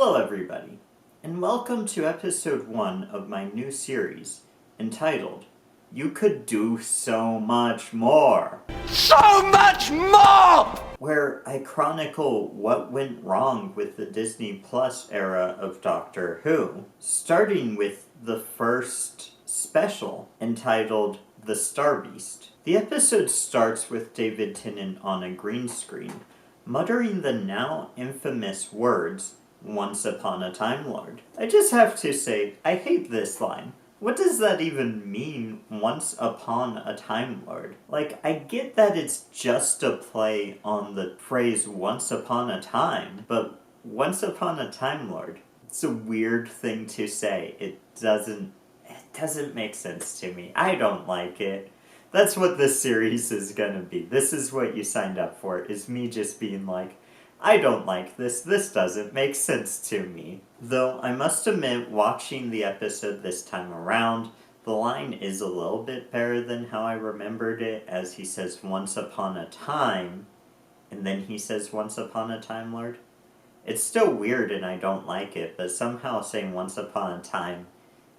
Hello everybody, and welcome to episode 1 of my new series, entitled, You Could Do So Much More! So much more! Where I chronicle what went wrong with the Disney Plus era of Doctor Who, starting with the first special, entitled The Star Beast. The episode starts with David Tennant on a green screen, muttering the now infamous words, "Once upon a Time Lord." I just have to say, I hate this line. What does that even mean, once upon a Time Lord? Like, I get that it's just a play on the phrase once upon a time, but once upon a Time Lord, it's a weird thing to say. It doesn't make sense to me. I don't like it. That's what this series is gonna be. This is what you signed up for, is me just being like, I don't like this doesn't make sense to me. Though I must admit, watching the episode this time around, the line is a little bit better than how I remembered it, as he says once upon a time, and then he says once upon a Time Lord. It's still weird and I don't like it, but somehow saying once upon a time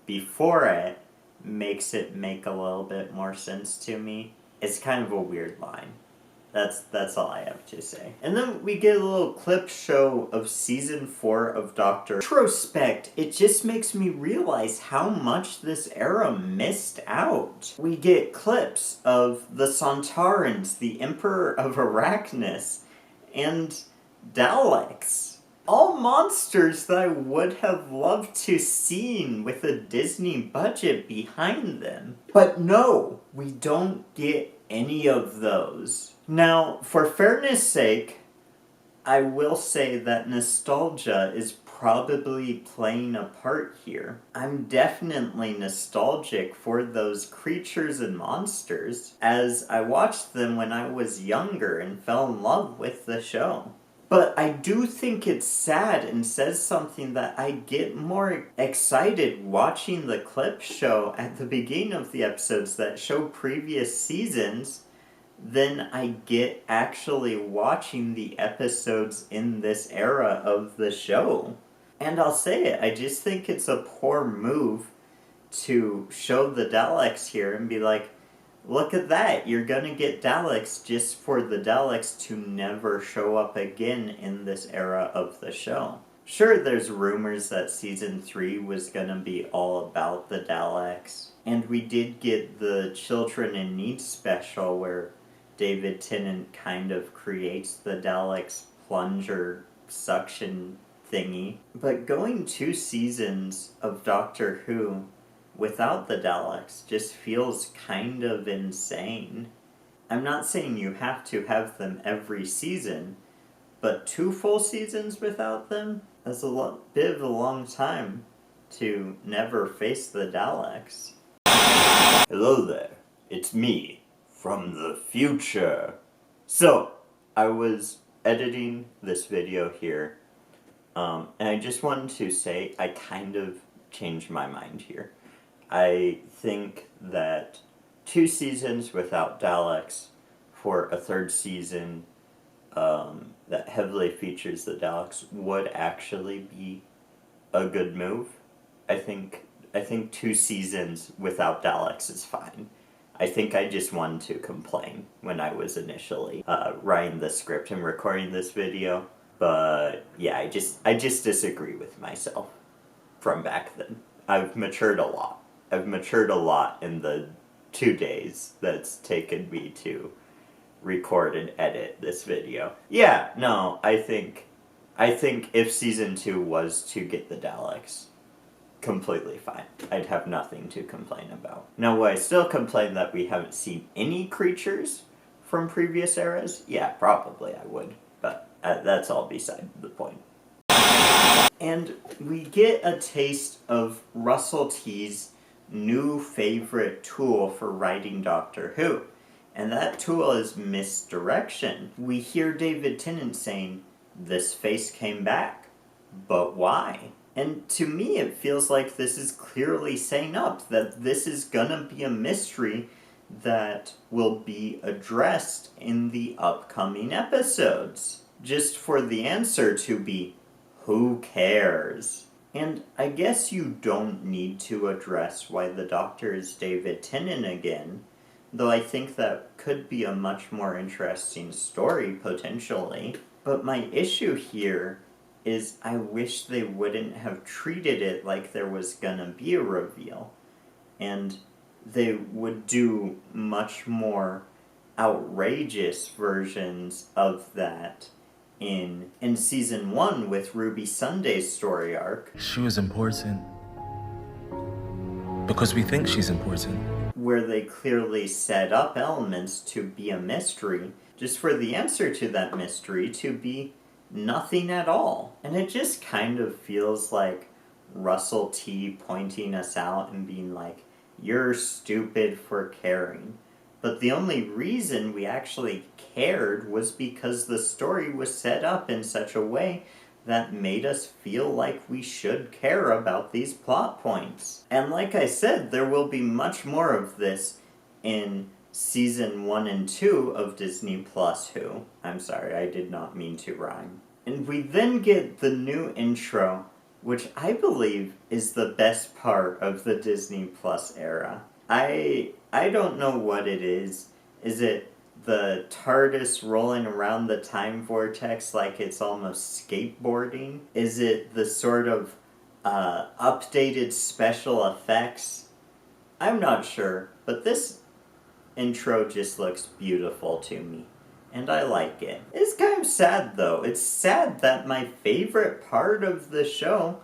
before it makes it make a little bit more sense to me. It's kind of a weird line. That's all I have to say. And then we get a little clip show of season 4 of Doctor Retrospect. It just makes me realize how much this era missed out. We get clips of the Sontarans, the Emperor of Arachnis, and Daleks. All monsters that I would have loved to seen with a Disney budget behind them. But no, we don't get any of those. Now, for fairness sake, I will say that nostalgia is probably playing a part here. I'm definitely nostalgic for those creatures and monsters, as I watched them when I was younger and fell in love with the show. But I do think it's sad and says something that I get more excited watching the clip show at the beginning of the episodes that show previous seasons than I get actually watching the episodes in this era of the show. And I'll say it, I just think it's a poor move to show the Daleks here and be like, look at that, you're gonna get Daleks just for the Daleks to never show up again in this era of the show. Sure, there's rumors that season 3 was gonna be all about the Daleks, and we did get the Children in Need special where David Tennant kind of creates the Daleks plunger suction thingy. But going 2 seasons of Doctor Who without the Daleks just feels kind of insane. I'm not saying you have to have them every season, but 2 full seasons without them? That's a bit of a long time to never face the Daleks. Hello there, it's me, from the future. So, I was editing this video here, and I just wanted to say I kind of changed my mind here. I think that 2 seasons without Daleks for a 3rd season that heavily features the Daleks would actually be a good move. I think 2 seasons without Daleks is fine. I think I just wanted to complain when I was initially writing the script and recording this video. But yeah, I just disagree with myself from back then. I've matured a lot. I've matured a lot in the 2 days that's taken me to record and edit this video. Yeah, no, I think if season 2 was to get the Daleks, completely fine. I'd have nothing to complain about. Now, will I still complain that we haven't seen any creatures from previous eras? Yeah, probably I would, but that's all beside the point. And we get a taste of Russell T's new favorite tool for writing Doctor Who, and that tool is misdirection. We hear David Tennant saying, "This face came back, but why?" And to me, it feels like this is clearly saying up that this is gonna be a mystery that will be addressed in the upcoming episodes. Just for the answer to be, who cares? And I guess you don't need to address why the Doctor is David Tennant again, though I think that could be a much more interesting story, potentially. But my issue here is I wish they wouldn't have treated it like there was gonna be a reveal. And they would do much more outrageous versions of that in season 1 with Ruby Sunday's story arc. She was important because we think she's important. Where they clearly set up elements to be a mystery, just for the answer to that mystery to be nothing at all. And it just kind of feels like Russell T pointing us out and being like, you're stupid for caring. But the only reason we actually cared was because the story was set up in such a way that made us feel like we should care about these plot points. And like I said, there will be much more of this in season 1 and 2 of Disney Plus Who. I'm sorry, I did not mean to rhyme. And we then get the new intro, which I believe is the best part of the Disney Plus era. I don't know what it is. Is it the TARDIS rolling around the time vortex like it's almost skateboarding? Is it the sort of updated special effects? I'm not sure, but this intro just looks beautiful to me, and I like it. It's kind of sad though. It's sad that my favorite part of the show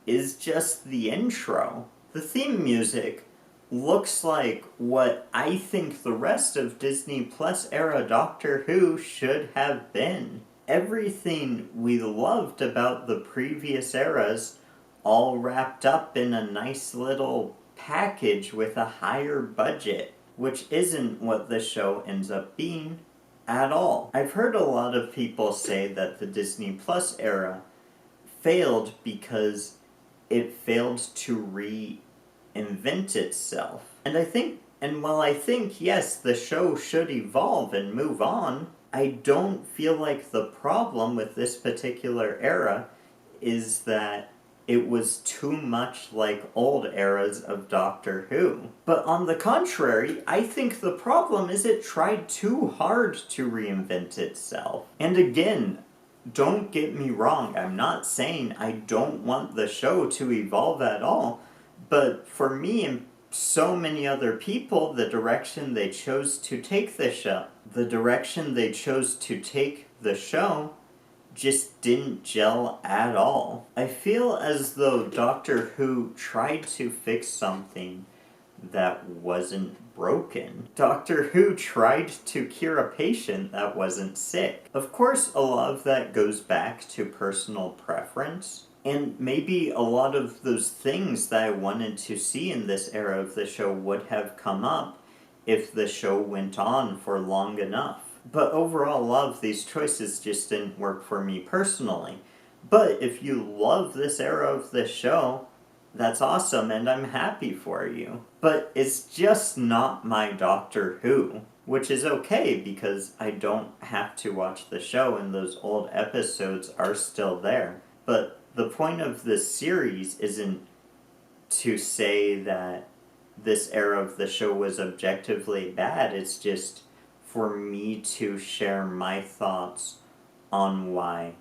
is just the intro. The theme music looks like what I think the rest of Disney Plus era Doctor Who should have been. Everything we loved about the previous eras all wrapped up in a nice little package with a higher budget, which isn't what the show ends up being at all. I've heard a lot of people say that the Disney Plus era failed because it failed to reinvent itself. And while I think, yes, the show should evolve and move on, I don't feel like the problem with this particular era is that it was too much like old eras of Doctor Who. But on the contrary, I think the problem is it tried too hard to reinvent itself. And again, don't get me wrong, I'm not saying I don't want the show to evolve at all, but for me and so many other people, the direction they chose to take the show just didn't gel at all. I feel as though Doctor Who tried to fix something that wasn't broken. Doctor Who tried to cure a patient that wasn't sick. Of course, a lot of that goes back to personal preference, and maybe a lot of those things that I wanted to see in this era of the show would have come up if the show went on for long enough. But overall, a lot of these choices just didn't work for me personally. But if you love this era of the show, that's awesome and I'm happy for you. But it's just not my Doctor Who, which is okay because I don't have to watch the show and those old episodes are still there. But the point of this series isn't to say that this era of the show was objectively bad, it's just for me to share my thoughts on why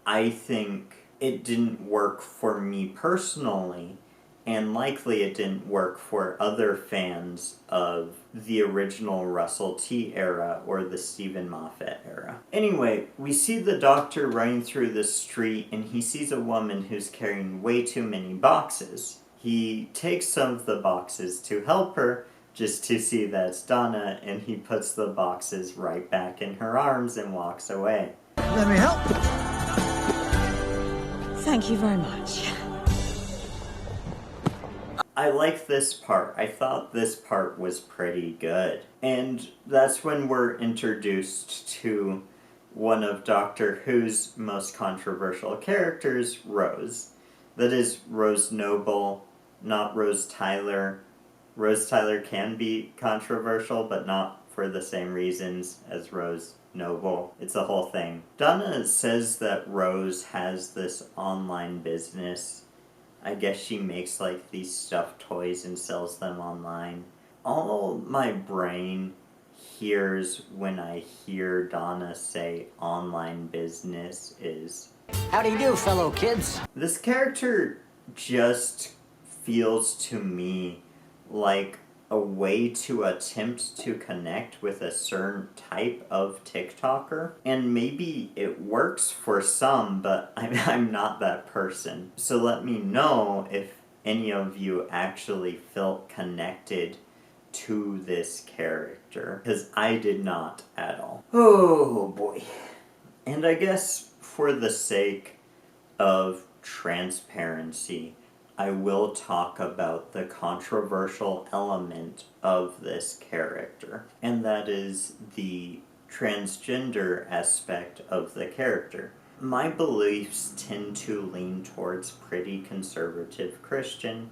I think it didn't work for me personally, and likely it didn't work for other fans of the original Russell T era or the Stephen Moffat era. Anyway, we see the Doctor running through the street and he sees a woman who's carrying way too many boxes. He takes some of the boxes to help her, just to see that it's Donna, and he puts the boxes right back in her arms and walks away. Let me help. Thank you very much. I like this part. I thought this part was pretty good. And that's when we're introduced to one of Doctor Who's most controversial characters, Rose. That is Rose Noble, not Rose Tyler. Rose Tyler can be controversial, but not for the same reasons as Rose Noble. It's a whole thing. Donna says that Rose has this online business. I guess she makes like these stuffed toys and sells them online. All my brain hears when I hear Donna say online business is, How do you do, fellow kids? this character just feels to me like a way to attempt to connect with a certain type of TikToker. And maybe it works for some, but I'm not that person. So let me know if any of you actually felt connected to this character, because I did not at all. Oh boy. And I guess for the sake of transparency, I will talk about the controversial element of this character, and that is the transgender aspect of the character. My beliefs tend to lean towards pretty conservative Christian.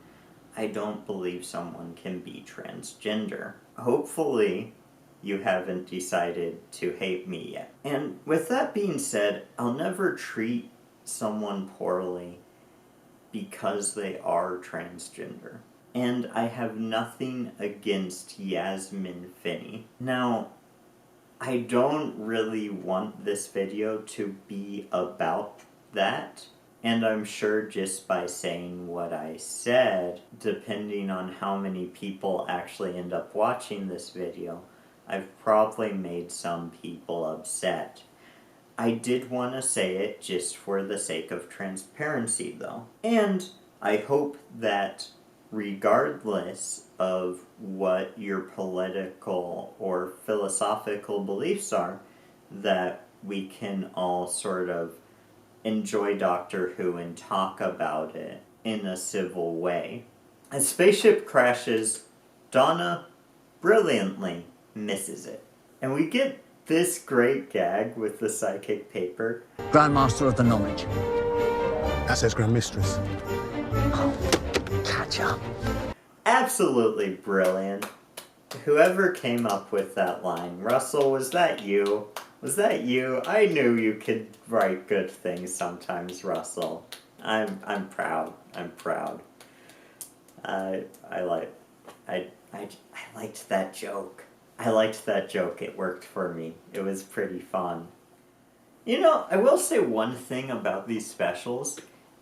I don't believe someone can be transgender. Hopefully, you haven't decided to hate me yet. And with that being said, I'll never treat someone poorly because they are transgender. And I have nothing against Yasmin Finney. Now, I don't really want this video to be about that. And I'm sure just by saying what I said, depending on how many people actually end up watching this video, I've probably made some people upset. I did want to say it just for the sake of transparency, though. And I hope that regardless of what your political or philosophical beliefs are, that we can all sort of enjoy Doctor Who and talk about it in a civil way. A spaceship crashes, Donna brilliantly misses it. And we get this great gag with the psychic paper. Grandmaster of the knowledge. That says Grand Mistress. Catch up. Absolutely brilliant. Whoever came up with that line, Russell, was that you? Was that you? I knew you could write good things sometimes, Russell. I'm proud. I'm proud. I liked that joke. I liked that joke. It worked for me. It was pretty fun. You know, I will say one thing about these specials,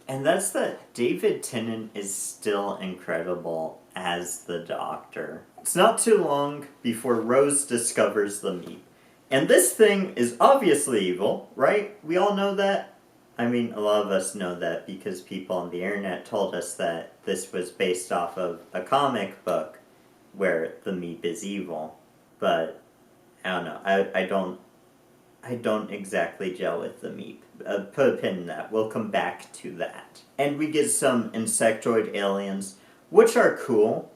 and that's that David Tennant is still incredible as the Doctor. It's not too long before Rose discovers the meat. And this thing is obviously evil, right? We all know that. I mean, a lot of us know that because people on the internet told us that this was based off of a comic book where the Meep is evil. But I don't know. I don't exactly gel with the Meep. Put a pin in that. We'll come back to that. And we get some insectoid aliens, which are cool.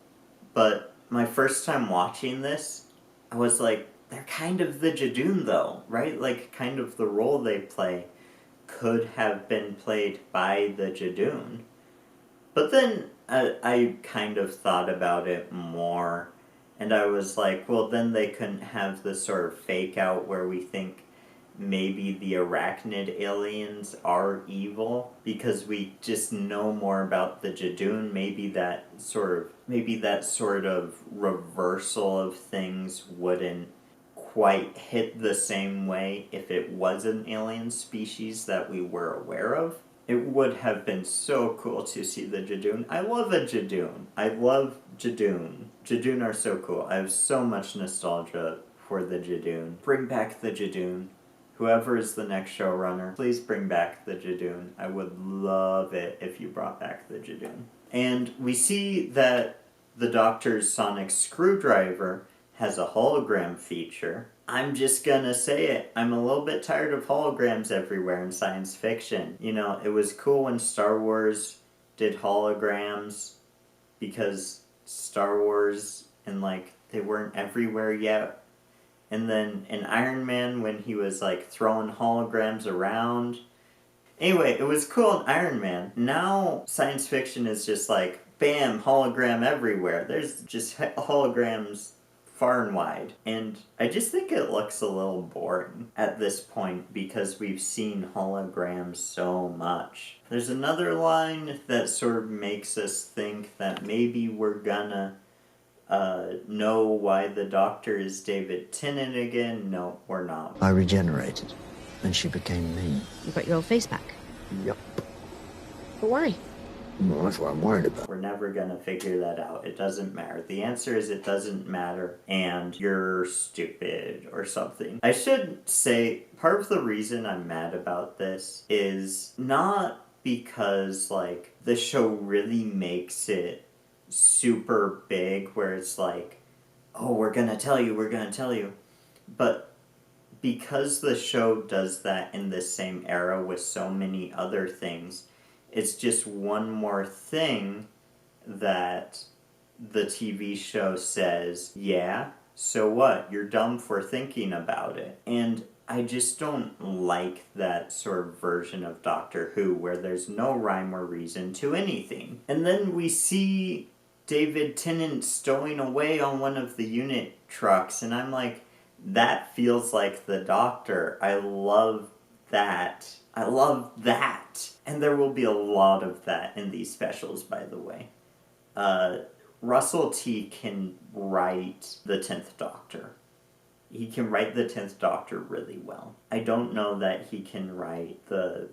But my first time watching this, I was like, they're kind of the Jadoon though, right? Like, kind of the role they play could have been played by the Jadoon. But then I kind of thought about it more, and I was like, well, then they couldn't have this sort of fake out where we think maybe the arachnid aliens are evil, because we just know more about the Jadoon. Maybe that sort of reversal of things wouldn't quite hit the same way if it was an alien species that we were aware of. It would have been so cool to see the Jadoon. I love a Jadoon. I love Jadoon. Jadoon are so cool. I have so much nostalgia for the Jadoon. Bring back the Jadoon. Whoever is the next showrunner, please bring back the Jadoon. I would love it if you brought back the Jadoon. And we see that the Doctor's sonic screwdriver has a hologram feature. I'm just gonna say it. I'm a little bit tired of holograms everywhere in science fiction. You know, it was cool when Star Wars did holograms because Star Wars and like they weren't everywhere yet. And then in Iron Man when he was like throwing holograms around. Anyway, it was cool in Iron Man. Now science fiction is just like, bam, hologram everywhere. There's just holograms far and wide. And I just think it looks a little boring at this point because we've seen holograms so much. There's another line that sort of makes us think that maybe we're gonna know why the Doctor is David Tennant again. No, we're not. I regenerated, and she became me. You got your old face back. Yep. But why? Well, that's what I'm worried about. We're never gonna figure that out. It doesn't matter. The answer is it doesn't matter, and you're stupid or something. I should say, part of the reason I'm mad about this is not because, like, the show really makes it super big, where it's like, oh, we're gonna tell you. But because the show does that in the same era with so many other things, it's just one more thing that the TV show says, yeah, so what? You're dumb for thinking about it. And I just don't like that sort of version of Doctor Who where there's no rhyme or reason to anything. And then we see David Tennant stowing away on one of the unit trucks, and I'm like, that feels like the Doctor. I love that. I love that. And there will be a lot of that in these specials, by the way. Russell T can write the 10th Doctor. He can write the 10th Doctor really well. I don't know that he can write the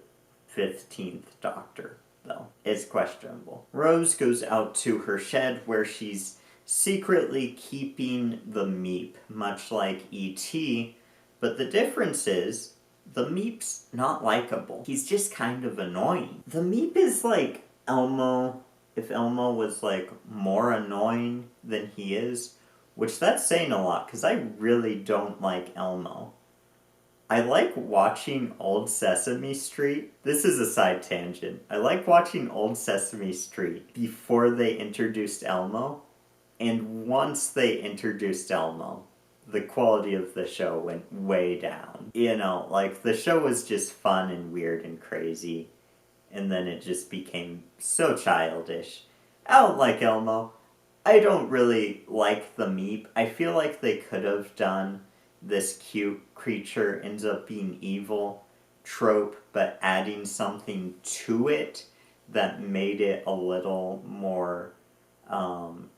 15th Doctor, though. It's questionable. Rose goes out to her shed where she's secretly keeping the Meep, much like E.T., but the difference is the Meep's not likable. He's just kind of annoying. The Meep is like Elmo, if Elmo was like more annoying than he is, which that's saying a lot, because I really don't like Elmo. I like watching Old Sesame Street. This is a side tangent. I like watching Old Sesame Street before they introduced Elmo, and once they introduced Elmo, the quality of the show went way down. You know, like, the show was just fun and weird and crazy, and then it just became so childish. I don't like Elmo. I don't really like the Meep. I feel like they could have done this cute creature ends up being evil trope, but adding something to it that made it a little more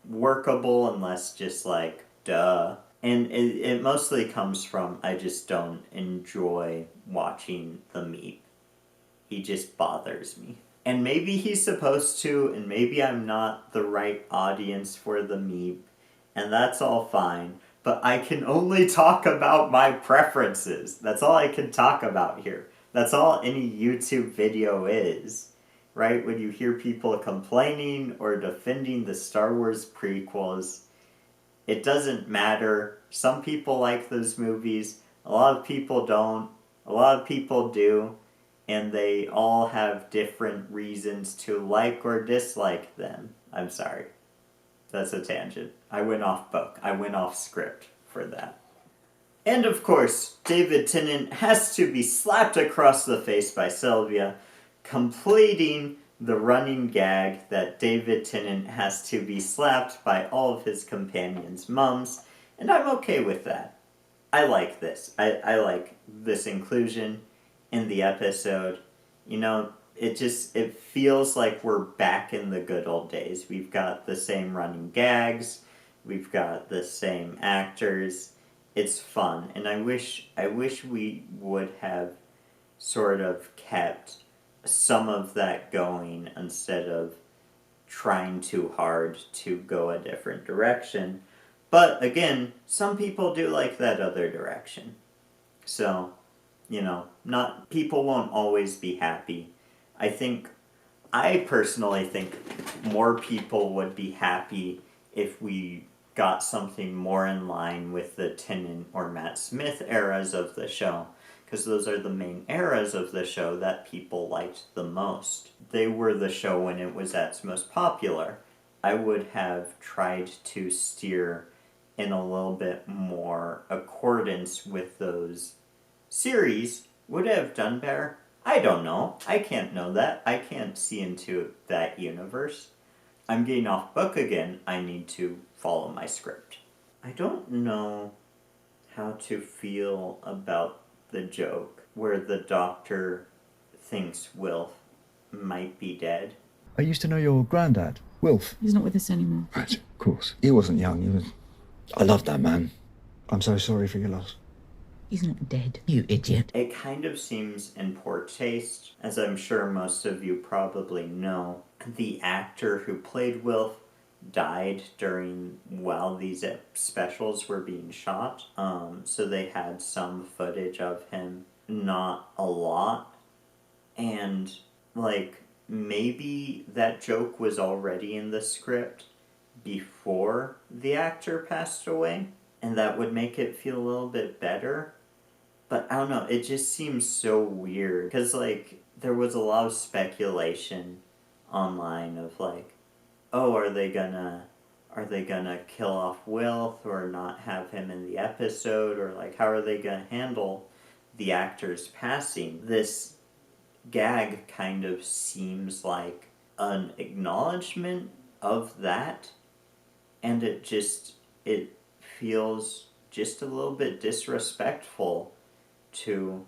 workable and less just like, duh. And it mostly comes from I just don't enjoy watching the Meep. He just bothers me. And maybe he's supposed to, and maybe I'm not the right audience for the Meep, and that's all fine. But I can only talk about my preferences. That's all I can talk about here. That's all any YouTube video is. Right? When you hear people complaining or defending the Star Wars prequels, it doesn't matter. Some people like those movies. A lot of people don't. A lot of people do. And they all have different reasons to like or dislike them. I'm sorry. That's a tangent. I went off book. I went off script for that. And of course, David Tennant has to be slapped across the face by Sylvia, completing the running gag that David Tennant has to be slapped by all of his companions' mums, and I'm okay with that. I like this. I like this inclusion in the episode. You know, it feels like we're back in the good old days. We've got the same running gags, we've got the same actors. It's fun, and I wish we would have sort of kept some of that going instead of trying too hard to go a different direction. But again, some people do like that other direction. So, you know, people won't always be happy. I personally think more people would be happy if we got something more in line with the Tennant or Matt Smith eras of the show, because those are the main eras of the show that people liked the most. They were the show when it was at its most popular. I would have tried to steer in a little bit more accordance with those series. Would it have done better? I don't know. I can't know that. I can't see into that universe. I'm getting off book again. I need to follow my script. I don't know how to feel about the joke where the doctor thinks Wilf might be dead. I used to know your granddad, Wilf. He's not with us anymore. Right, of course. He wasn't young, he was... I love that man. I'm so sorry for your loss. He's not dead, you idiot. It kind of seems in poor taste, as I'm sure most of you probably know. The actor who played Wilf died while these specials were being shot. So they had some footage of him, not a lot. And, like, maybe that joke was already in the script before the actor passed away, and that would make it feel a little bit better. But I don't know, it just seems so weird. Because, like, there was a lot of speculation online of, like, oh, are they gonna kill off Wilf or not have him in the episode? Or, like, how are they gonna handle the actor's passing? This gag kind of seems like an acknowledgement of that. And it feels just a little bit disrespectful to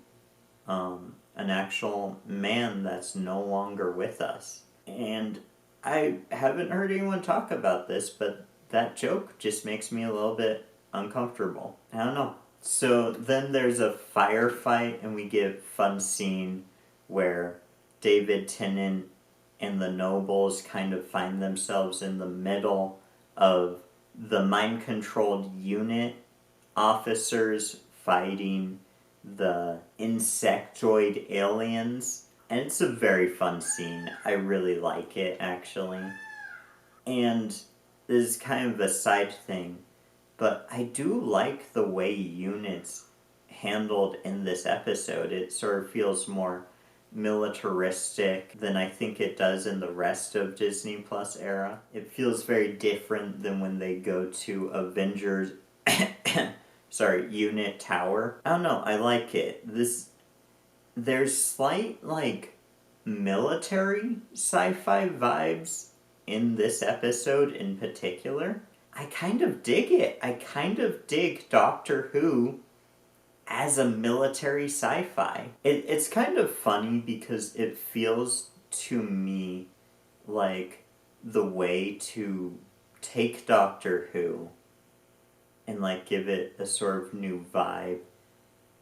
an actual man that's no longer with us. And I haven't heard anyone talk about this, but that joke just makes me a little bit uncomfortable. I don't know. So then there's a firefight, and we get a fun scene where David Tennant and the nobles kind of find themselves in the middle of the mind-controlled unit officers fighting the insectoid aliens. And it's a very fun scene. I really like it, actually. And this is kind of a side thing, but I do like the way units handled in this episode. It sort of feels more militaristic than I think it does in the rest of Disney Plus era. It feels very different than when they go to Avengers Unit Tower. I don't know, I like it. There's slight, like, military sci-fi vibes in this episode in particular. I kind of dig it. I kind of dig Doctor Who as a military sci-fi. It's kind of funny because it feels to me like the way to take Doctor Who and, like, give it a sort of new vibe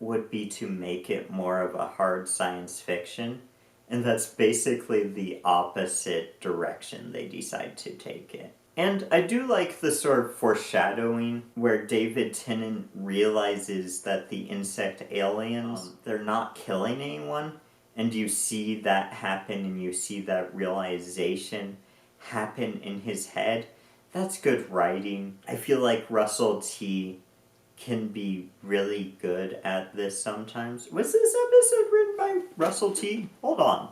would be to make it more of a hard science fiction. And that's basically the opposite direction they decide to take it. And I do like the sort of foreshadowing where David Tennant realizes that the insect aliens, they're not killing anyone. And you see that happen, and you see that realization happen in his head. That's good writing. I feel like Russell T can be really good at this sometimes. Was this episode written by Russell T? Hold on.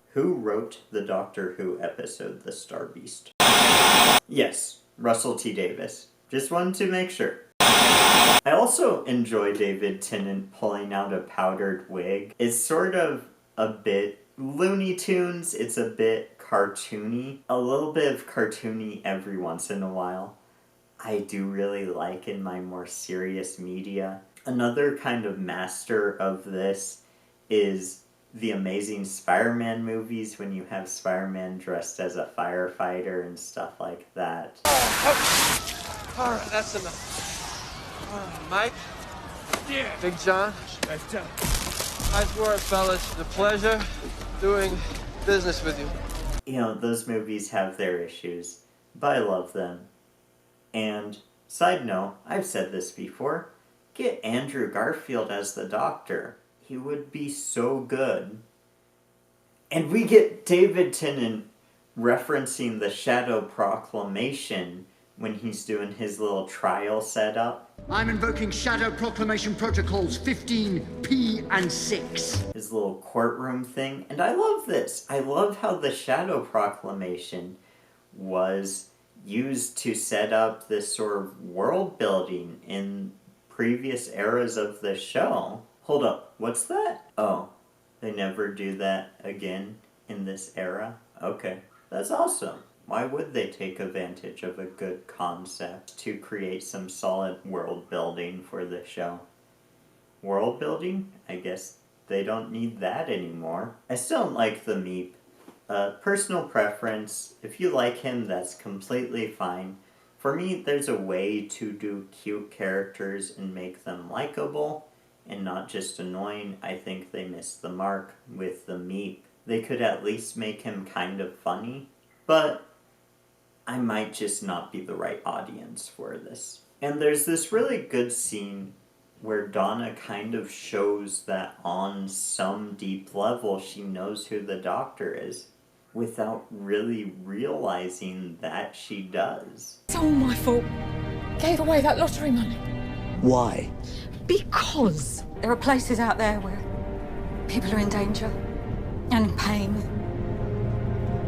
Who wrote the Doctor Who episode, The Star Beast? Yes, Russell T. Davis. Just wanted to make sure. I also enjoy David Tennant pulling out a powdered wig. It's sort of a bit Looney Tunes. It's a bit cartoony. A little bit of cartoony every once in a while. I do really like in my more serious media. Another kind of master of this is the Amazing Spider-Man movies, when you have Spider-Man dressed as a firefighter and stuff like that. Alright, that's enough. Mike? Yeah. Big John? Nice work, fellas. It's a pleasure doing business with you. You know, those movies have their issues, but I love them. And, side note, I've said this before, get Andrew Garfield as the Doctor. He would be so good. And we get David Tennant referencing the Shadow Proclamation when he's doing his little trial setup. I'm invoking Shadow Proclamation Protocols 15, P, and 6. His little courtroom thing. And I love this. I love how the Shadow Proclamation was used to set up this sort of world building in previous eras of the show. Hold up, what's that? Oh, they never do that again in this era? Okay, that's awesome. Why would they take advantage of a good concept to create some solid world building for the show? World building? I guess they don't need that anymore. I still don't like the Meep. Personal preference. If you like him, that's completely fine. For me, there's a way to do cute characters and make them likable and not just annoying. I think they missed the mark with the Meep. They could at least make him kind of funny, but I might just not be the right audience for this. And there's this really good scene where Donna kind of shows that on some deep level she knows who the Doctor is, without really realizing that she does. It's all my fault. Gave away that lottery money. Why? Because there are places out there where people are in danger and in pain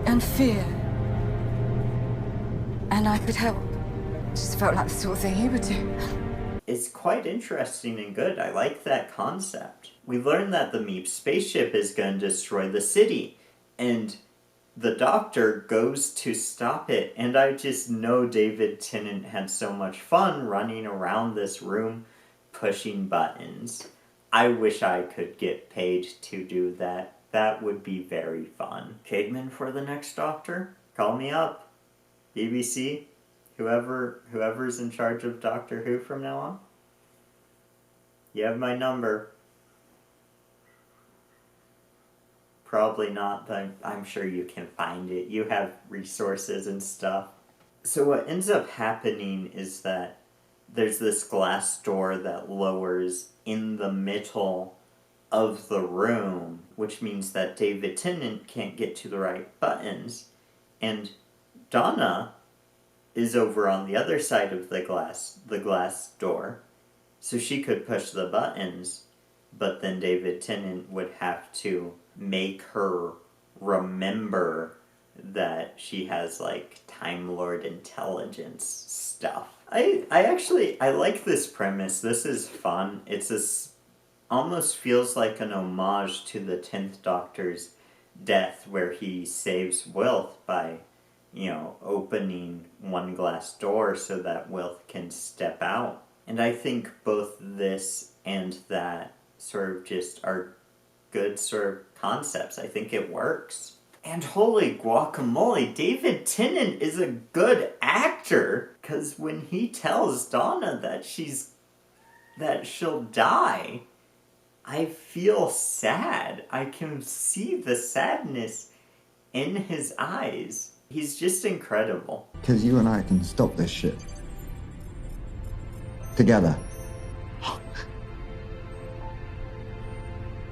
and fear. And I could help. Just felt like the sort of thing he would do. It's quite interesting and good. I like that concept. We learn that the Meep spaceship is going to destroy the city, and the Doctor goes to stop it, and I just know David Tennant had so much fun running around this room pushing buttons. I wish I could get paid to do that. That would be very fun. Cademan for the next Doctor? Call me up. BBC? Whoever's in charge of Doctor Who from now on? You have my number. Probably not, but I'm sure you can find it. You have resources and stuff. So what ends up happening is that there's this glass door that lowers in the middle of the room, which means that David Tennant can't get to the right buttons, and Donna is over on the other side of the glass door, so she could push the buttons, but then David Tennant would have to make her remember that she has, like, Time Lord intelligence stuff. I like this premise. This is fun. Almost feels like an homage to the 10th Doctor's death, where he saves Wilf by, opening one glass door so that Wilf can step out. And I think both this and that sort of just are good sort of concepts. I think it works. And holy guacamole, David Tennant is a good actor, because when he tells Donna that she'll die, I feel sad. I can see the sadness in his eyes. He's just incredible. Because you and I can stop this shit. Together.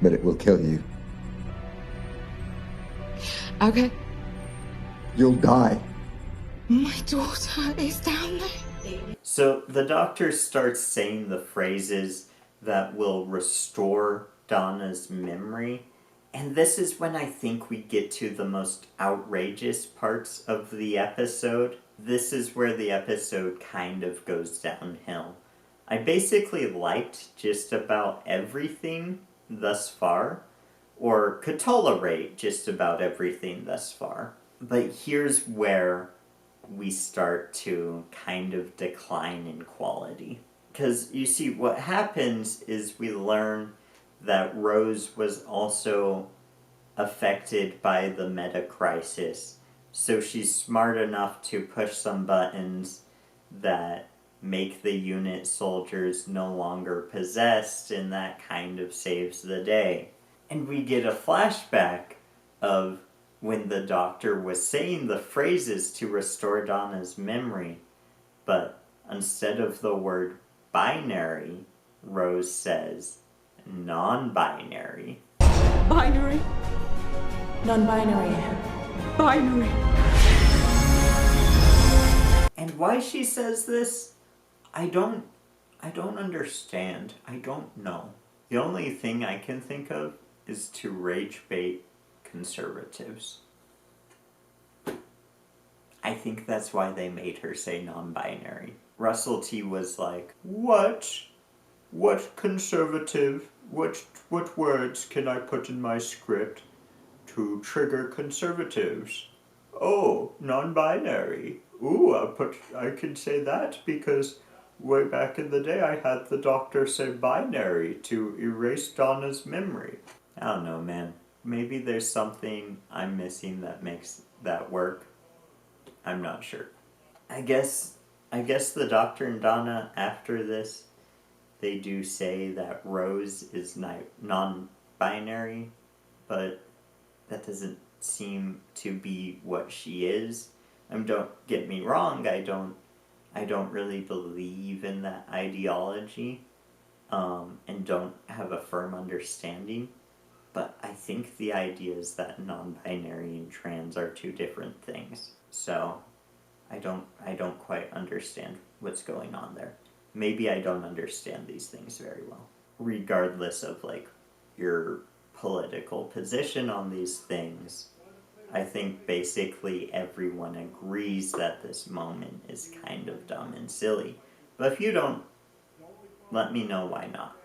But it will kill you. Okay. You'll die. My daughter is down there. So the Doctor starts saying the phrases that will restore Donna's memory. And this is when I think we get to the most outrageous parts of the episode. This is where the episode kind of goes downhill. I basically liked just about everything thus far, or could tolerate just about everything thus far. But here's where we start to kind of decline in quality. Because you see, what happens is we learn that Rose was also affected by the meta crisis, so she's smart enough to push some buttons that make the unit soldiers no longer possessed, and that kind of saves the day. And we get a flashback of when the Doctor was saying the phrases to restore Donna's memory, but instead of the word binary, Rose says non-binary. Binary. Non-binary. Binary. And why she says this, I don't understand. I don't know. The only thing I can think of is to rage bait conservatives. I think that's why they made her say non-binary. Russell T was like, What? What conservative? What words can I put in my script to trigger conservatives? oh, non-binary. Ooh, I can say that because way back in the day I had the doctor say binary to erase Donna's memory. I don't know, man. Maybe there's something I'm missing that makes that work. I'm not sure. I guess the Doctor and Donna after this, they do say that Rose is non-binary, but that doesn't seem to be what she is. Don't get me wrong, I don't really believe in that ideology, and don't have a firm understanding. But I think the idea is that non-binary and trans are two different things. So I don't quite understand what's going on there. Maybe I don't understand these things very well. Regardless of like your political position on these things, I think basically everyone agrees that this moment is kind of dumb and silly. But if you don't, let me know why not.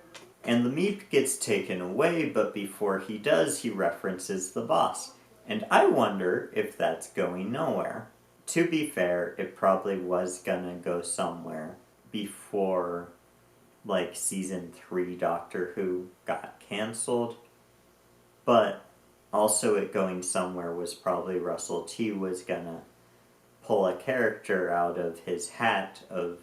And the meep gets taken away, but before he does, he references the boss. And I wonder if that's going nowhere. To be fair, it probably was gonna go somewhere before, like, season 3 Doctor Who got cancelled. But also it going somewhere was probably Russell T was gonna pull a character out of his hat of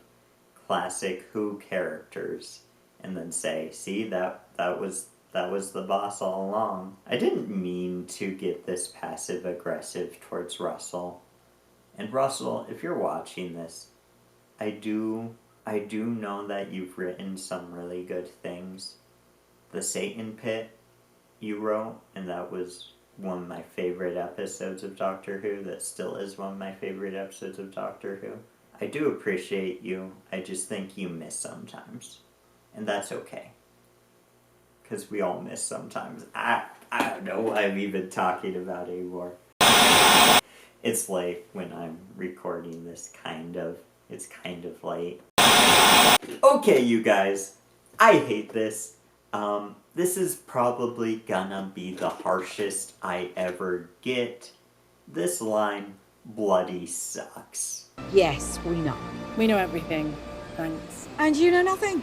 classic Who characters and then say, see, that was the boss all along. I didn't mean to get this passive aggressive towards Russell. And Russell, if you're watching this, I do know that you've written some really good things. The Satan Pit you wrote, and that was one of my favorite episodes of Doctor Who. That still is one of my favorite episodes of Doctor Who. I do appreciate you. I just think you miss sometimes. And that's okay. Because we all miss sometimes. I don't know why I'm even talking about it anymore. It's late when I'm recording this, kind of. It's kind of late. Okay, you guys. I hate this. This is probably gonna be the harshest I ever get. This line bloody sucks. Yes, we know. We know everything. Thanks. And you know nothing.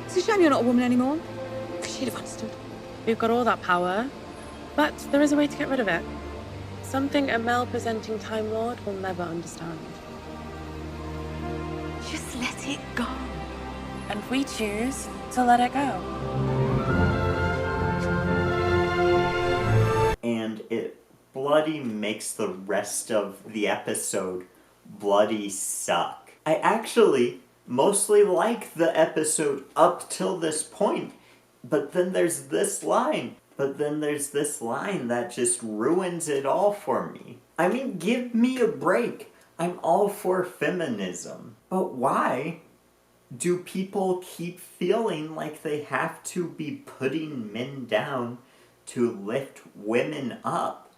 It's a shame you're not a woman anymore. She'd have understood. We've got all that power, but there is a way to get rid of it. Something a male-presenting Time Lord will never understand. Just let it go. And we choose to let it go. And it bloody makes the rest of the episode bloody suck. I actually mostly like the episode up till this point, but then there's this line. That just ruins it all for me. I mean, give me a break. I'm all for feminism. But why do people keep feeling like they have to be putting men down to lift women up?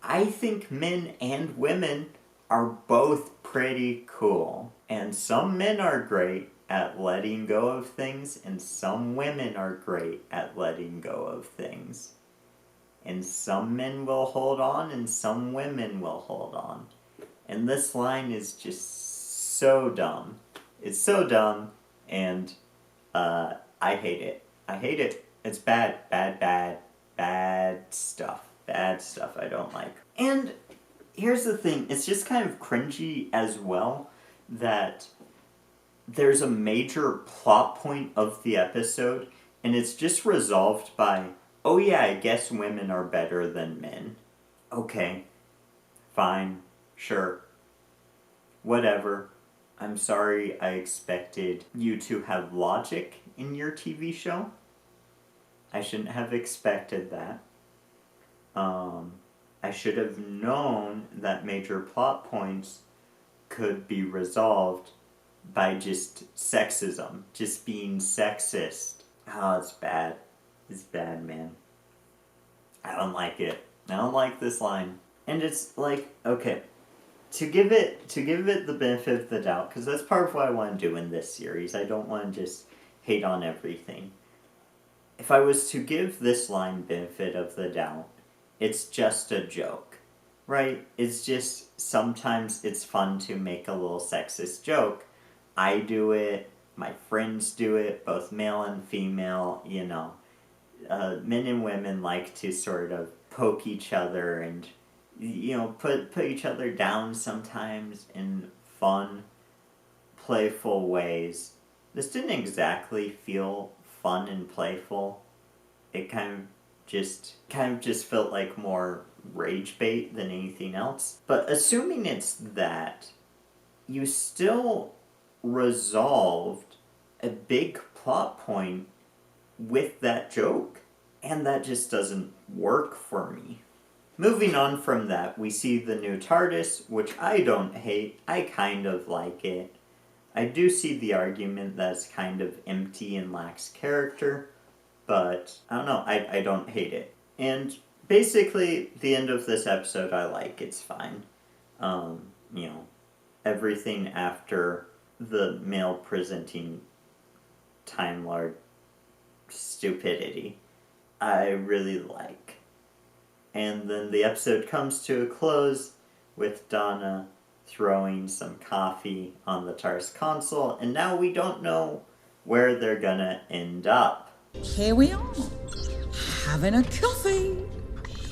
I think men and women are both pretty cool. And some men are great at letting go of things, and some women are great at letting go of things. And some men will hold on, and some women will hold on. And this line is just so dumb. It's so dumb, and I hate it. I hate it. It's bad stuff. Bad stuff I don't like. And here's the thing, it's just kind of cringy as well that there's a major plot point of the episode, and it's just resolved by, oh yeah, I guess women are better than men. Okay, fine, sure, whatever. I'm sorry I expected you to have logic in your TV show. I shouldn't have expected that. I should have known that major plot points could be resolved by just sexism, just being sexist. Oh, it's bad. It's bad, man. I don't like it. I don't like this line. And it's like, okay, to give it the benefit of the doubt, because that's part of what I want to do in this series. I don't want to just hate on everything. If I was to give this line benefit of the doubt, it's just a joke. right? It's just sometimes it's fun to make a little sexist joke. I do it, my friends do it, both male and female, you know. Men and women like to sort of poke each other and, you know, put each other down sometimes in fun, playful ways. This didn't exactly feel fun and playful. It kind of just felt like more rage bait than anything else. But assuming it's that, you still resolved a big plot point with that joke. And that just doesn't work for me. Moving on from that, we see the new TARDIS, which I don't hate. I kind of like it. I do see the argument that it's kind of empty and lacks character, but I don't know, I don't hate it. And basically, the end of this episode I like, it's fine. You know, everything after the male presenting Time Lord stupidity, I really like. And then the episode comes to a close with Donna throwing some coffee on the TARDIS console, and now we don't know where they're gonna end up. Here we are, having a coffee.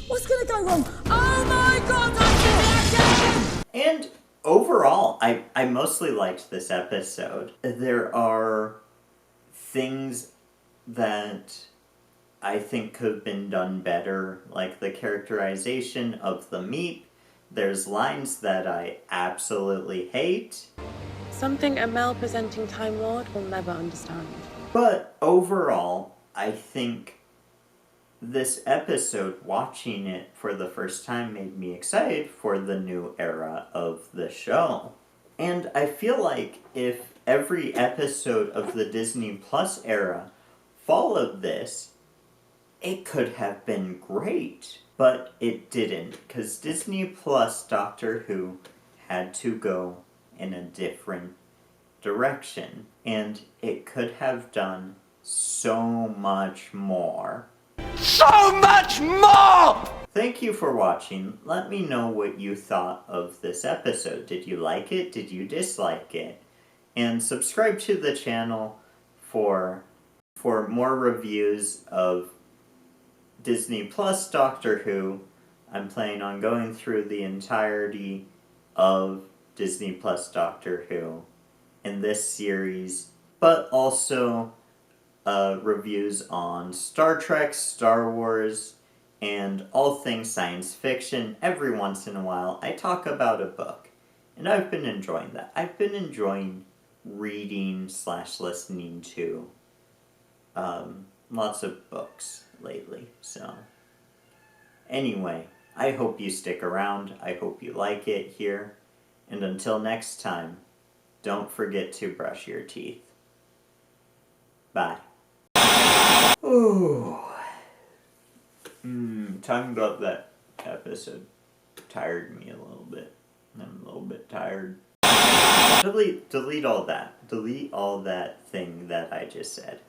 What's gonna go wrong? Oh my god, I'm And overall, I mostly liked this episode. There are things that I think could have been done better, like the characterization of the Meep. There's lines that I absolutely hate. Something a male presenting Time Lord will never understand. But overall, I think this episode, watching it for the first time, made me excited for the new era of the show. And I feel like if every episode of the Disney Plus era followed this, it could have been great. But it didn't, because Disney Plus Doctor Who had to go in a different direction. And it could have done so much more. So much more! Thank you for watching. Let me know what you thought of this episode. Did you like it? Did you dislike it? And subscribe to the channel for more reviews of Disney Plus Doctor Who. I'm planning on going through the entirety of Disney Plus Doctor Who in this series, but also reviews on Star Trek, Star Wars, and all things science fiction. Every once in a while, I talk about a book, and I've been enjoying that. I've been enjoying reading / listening to lots of books lately, so anyway, I hope you stick around. I hope you like it here, and until next time, don't forget to brush your teeth. Bye. Ooh. Talking about that episode tired me a little bit. I'm a little bit tired. Delete all that. Delete all that thing that I just said.